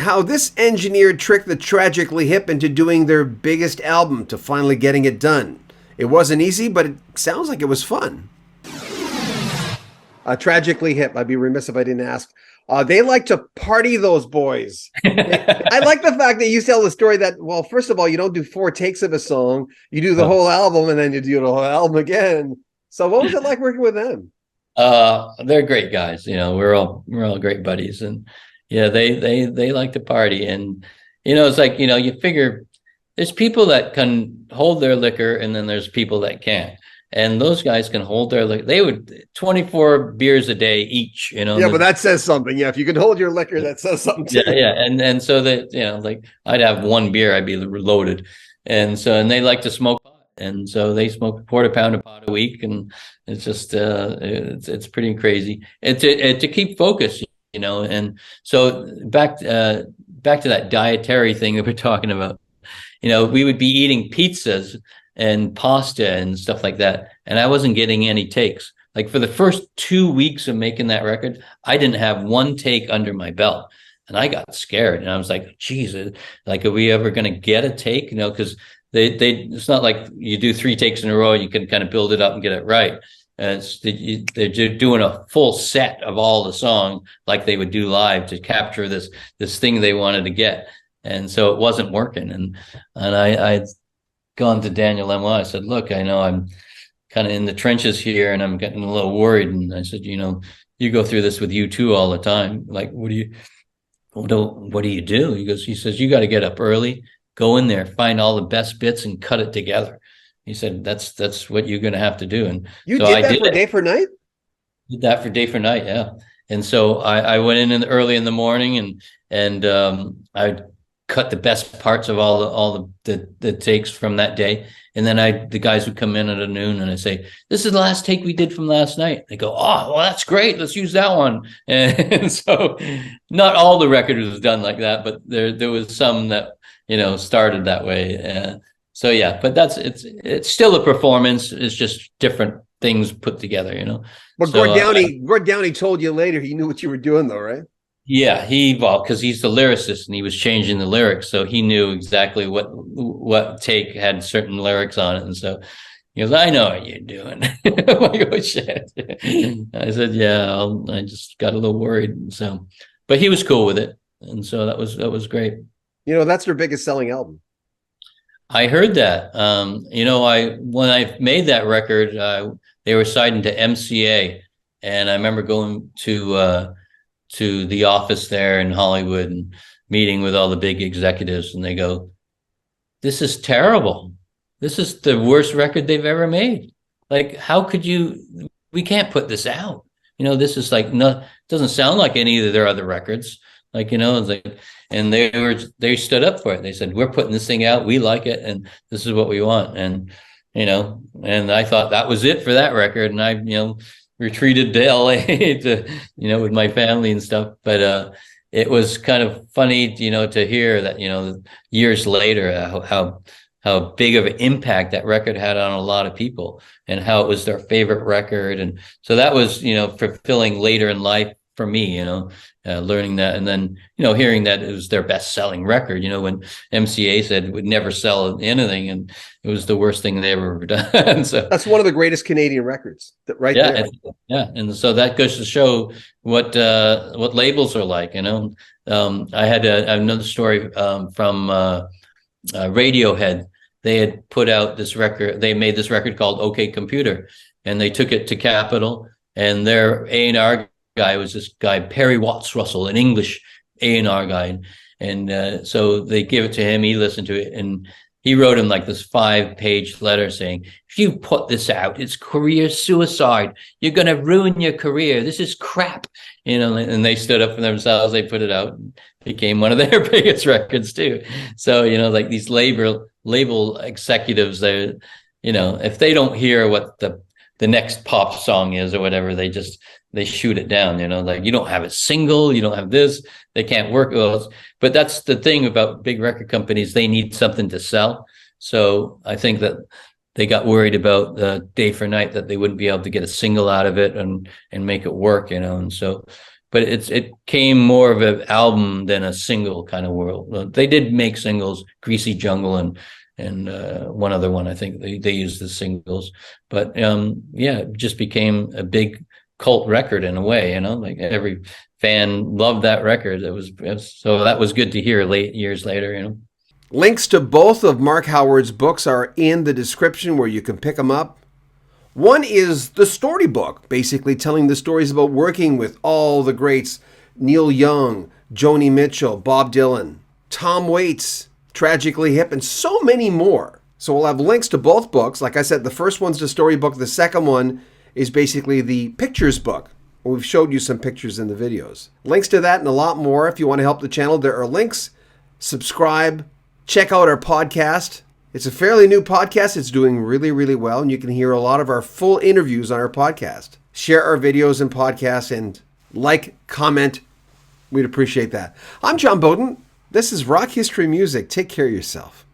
how this engineer tricked the Tragically Hip into doing their biggest album to finally getting it done. It wasn't easy, but it sounds like it was fun. Tragically Hip, I'd be remiss if I didn't ask. They like to party, those boys. I like the fact that you tell the story that, well, first of all, you don't do 4 takes of a song. You do the whole album, and then you do the whole album again. So what was it like working with them? They're great guys. We're all great buddies, and yeah, they like to party. And it's like, you figure there's people that can hold their liquor, and then there's people that can't. And those guys can hold their liquor. They would 24 beers a day each, Yeah, but that says something. Yeah, if you can hold your liquor, that says something too. Yeah. And so that, like I'd have one beer, I'd be loaded. And they like to smoke pot. And so they smoke a quarter pound of pot a week. And it's just, it's pretty crazy. And to keep focus, and so back to that dietary thing that we're talking about, we would be eating pizzas and pasta and stuff like that, and I wasn't getting any takes. Like for the first 2 weeks of making that record, I didn't have one take under my belt, and I got scared. And I was like, geez, like, are we ever going to get a take? Because it's not like you do 3 takes in a row and you can kind of build it up and get it right. They're doing a full set of all the song like they would do live to capture this thing they wanted to get. And so it wasn't working. And I gone to Daniel Lanois. I said, look, I know I'm kind of in the trenches here and I'm getting a little worried. And I said, you go through this with U2 all the time. Like, what do you do? He says, you got to get up early, go in there, find all the best bits and cut it together. He said, that's what you're going to have to do. And you so did that for Day for Night? Did that for Day for Night. Yeah. And so I went in early in the morning and I cut the best parts of all the takes from that day, and then the guys would come in at noon and I say, this is the last take we did from last night. They go, oh well, that's great, let's use that one. And so not all the record was done like that, but there was some that started that way. So yeah, but it's still a performance. It's just different things put together. But so, Gord Downie told you later he knew what you were doing, though, right? Yeah, because he's the lyricist and he was changing the lyrics, so he knew exactly what take had certain lyrics on it, and so he goes, "I know what you're doing." I'm like, oh shit! I said, "Yeah, I just got a little worried." So, but he was cool with it, and so that was great. That's their biggest selling album. I heard that. When I made that record, they were signed to MCA, and I remember going to the office there in Hollywood and meeting with all the big executives, and they go, this is terrible. This is the worst record they've ever made. Like, how could we can't put this out. This is like, no, doesn't sound like any of their other records. Like, it's like, and they stood up for it. They said, we're putting this thing out. We like it. And this is what we want. And, and I thought that was it for that record. And I, retreated to LA to, with my family and stuff. But it was kind of funny, to hear that, years later, how big of an impact that record had on a lot of people and how it was their favorite record. And so that was, fulfilling later in life for me, learning that, and then, hearing that it was their best selling record, when MCA said it would never sell anything, and it was the worst thing they ever done. So that's one of the greatest Canadian records, right? Yeah. Yeah. And so that goes to show what labels are like, I had another story from Radiohead. They had put out this record. They made this record called OK Computer, and they took it to Capitol, and their A&R guy was this guy, Perry Watts Russell, an English A&R guy. And so they give it to him. He listened to it, and he wrote him like this 5-page letter saying, if you put this out, it's career suicide. You're going to ruin your career. This is crap. And they stood up for themselves. They put it out. And became one of their biggest records too. So, like these label executives, they, if they don't hear what the next pop song is or whatever, they shoot it down, like, you don't have a single, you don't have this, they can't work with those. But that's the thing about big record companies, they need something to sell. So I think that they got worried about the Day for Night, that they wouldn't be able to get a single out of it and make it work, and so, but it came more of an album than a single kind of world. They did make singles, Greasy Jungle and one other one. I think they used the singles, but yeah, it just became a big cult record in a way, like every fan loved that record. It was so that was good to hear years later. Links to both of Mark Howard's books are in the description where you can pick them up. One is the storybook, basically telling the stories about working with all the greats: Neil Young, Joni Mitchell, Bob Dylan, Tom Waits, Tragically Hip, and so many more. So we'll have links to both books. Like I said, the first one's the storybook. The second one is basically the pictures book. We've showed you some pictures in the videos. Links to that and a lot more. If you want to help the channel, there are links. Subscribe. Check out our podcast. It's a fairly new podcast. It's doing really, really well, and you can hear a lot of our full interviews on our podcast. Share our videos and podcasts, and like, comment. We'd appreciate that. I'm John Beaudin. This is Rock History Music. Take care of yourself.